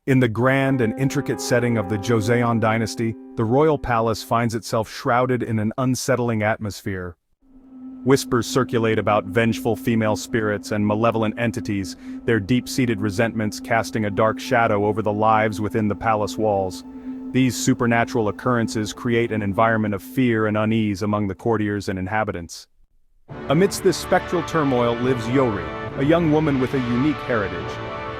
In the grand and intricate setting of the Joseon dynasty, the royal palace finds itself shrouded in an unsettling atmosphere. Whispers circulate about vengeful female spirits and malevolent entities, their deep-seated resentments casting a dark shadow over the lives within the palace walls. These supernatural occurrences create an environment of fear and unease among the courtiers and inhabitants. Amidst this spectral turmoil lives Yeo-ri, a young woman with a unique heritage.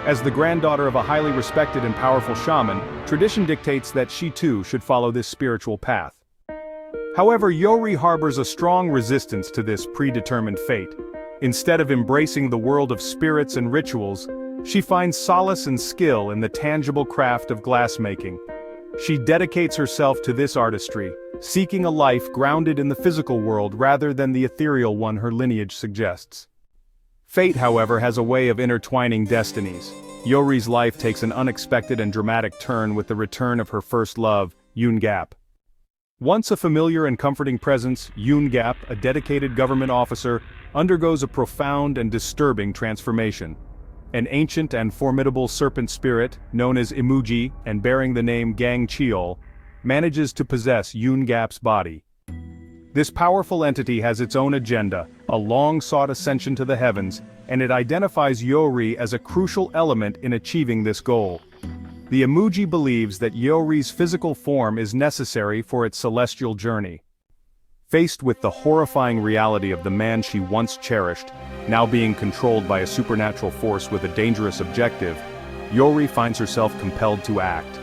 As the granddaughter of a highly respected and powerful shaman, tradition dictates that she too should follow this spiritual path. However, Yeo-ri harbors a strong resistance to this predetermined fate. Instead of embracing the world of spirits and rituals, she finds solace and skill in the tangible craft of glassmaking. She dedicates herself to this artistry, seeking a life grounded in the physical world rather than the ethereal one her lineage suggests. Fate, however, has a way of intertwining destinies. Yeo-ri's life takes an unexpected and dramatic turn with the return of her first love, Yoon. Once a familiar and comforting presence, Yoon, a dedicated government officer, undergoes a profound and disturbing transformation. An ancient and formidable serpent spirit, known as Imuji and bearing the name Gang Cheol, manages to possess Yoon's body. This powerful entity has its own agenda, a long-sought ascension to the heavens, and it identifies Yeo-ri as a crucial element in achieving this goal. The Imuji believes that Yeo-ri's physical form is necessary for its celestial journey. Faced with the horrifying reality of the man she once cherished, now being controlled by a supernatural force with a dangerous objective, Yeo-ri finds herself compelled to act.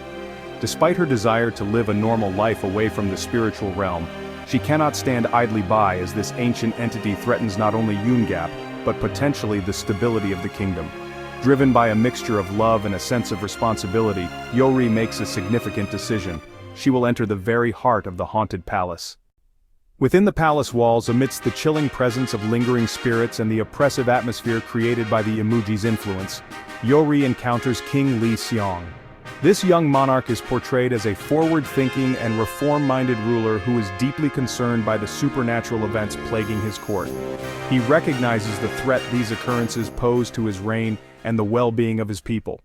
Despite her desire to live a normal life away from the spiritual realm, she cannot stand idly by as this ancient entity threatens not only Yoon, but potentially the stability of the kingdom. Driven by a mixture of love and a sense of responsibility, Yeo-ri makes a significant decision. She will enter the very heart of the haunted palace. Within the palace walls, amidst the chilling presence of lingering spirits and the oppressive atmosphere created by the Imuji's influence, Yeo-ri encounters King Lee Seong. This young monarch is portrayed as a forward-thinking and reform-minded ruler who is deeply concerned by the supernatural events plaguing his court. He recognizes the threat these occurrences pose to his reign and the well-being of his people.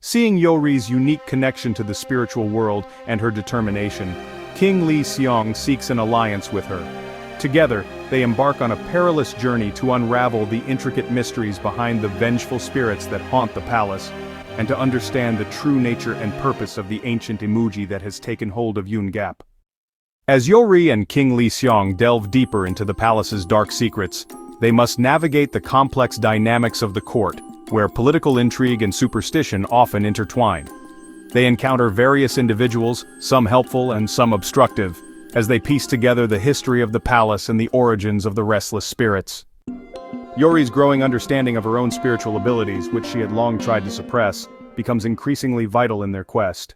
Seeing Yeo-ri's unique connection to the spiritual world and her determination, King Lee Seong seeks an alliance with her. Together, they embark on a perilous journey to unravel the intricate mysteries behind the vengeful spirits that haunt the palace, and to understand the true nature and purpose of the ancient Imuji that has taken hold of Yoon. As Yeo-ri and King Lee Seong delve deeper into the palace's dark secrets, they must navigate the complex dynamics of the court, where political intrigue and superstition often intertwine. They encounter various individuals, some helpful and some obstructive, as they piece together the history of the palace and the origins of the restless spirits. Yeo-ri's growing understanding of her own spiritual abilities, which she had long tried to suppress, becomes increasingly vital in their quest.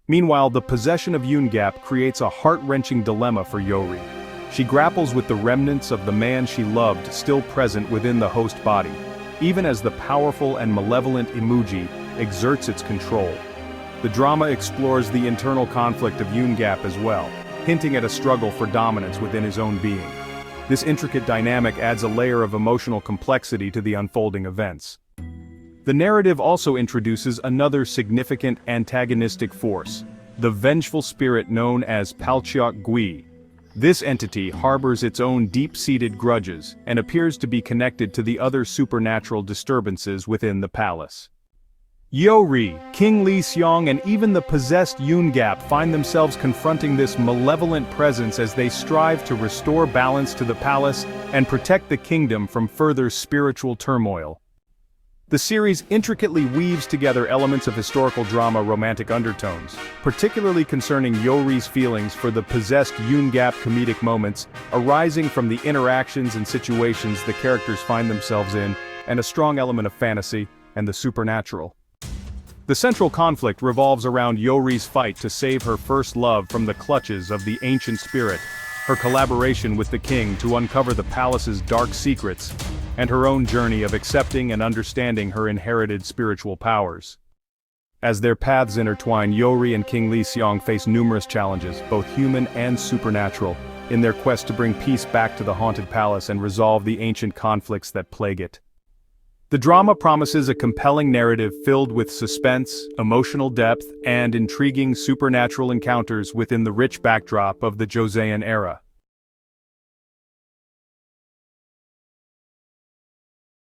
Meanwhile, the possession of Yoon creates a heart-wrenching dilemma for Yeo-ri. She grapples with the remnants of the man she loved still present within the host body, even as the powerful and malevolent Imuji exerts its control. The drama explores the internal conflict of Yoon as well, hinting at a struggle for dominance within his own being. This intricate dynamic adds a layer of emotional complexity to the unfolding events. The narrative also introduces another significant antagonistic force, the vengeful spirit known as Palcheok Gui. This entity harbors its own deep-seated grudges and appears to be connected to the other supernatural disturbances within the palace. Yeo-ri, King Lee Seong and even the possessed Yoon find themselves confronting this malevolent presence as they strive to restore balance to the palace and protect the kingdom from further spiritual turmoil. The series intricately weaves together elements of historical drama romantic undertones, particularly concerning Yeo-ri's feelings for the possessed Yoon comedic moments arising from the interactions and situations the characters find themselves in, and a strong element of fantasy and the supernatural. The central conflict revolves around Yeo-ri's fight to save her first love from the clutches of the ancient spirit, her collaboration with the king to uncover the palace's dark secrets, and her own journey of accepting and understanding her inherited spiritual powers. As their paths intertwine, Yeo-ri and King Lee Seong face numerous challenges, both human and supernatural, in their quest to bring peace back to the haunted palace and resolve the ancient conflicts that plague it. The drama promises a compelling narrative filled with suspense, emotional depth, and intriguing supernatural encounters within the rich backdrop of the Joseon era.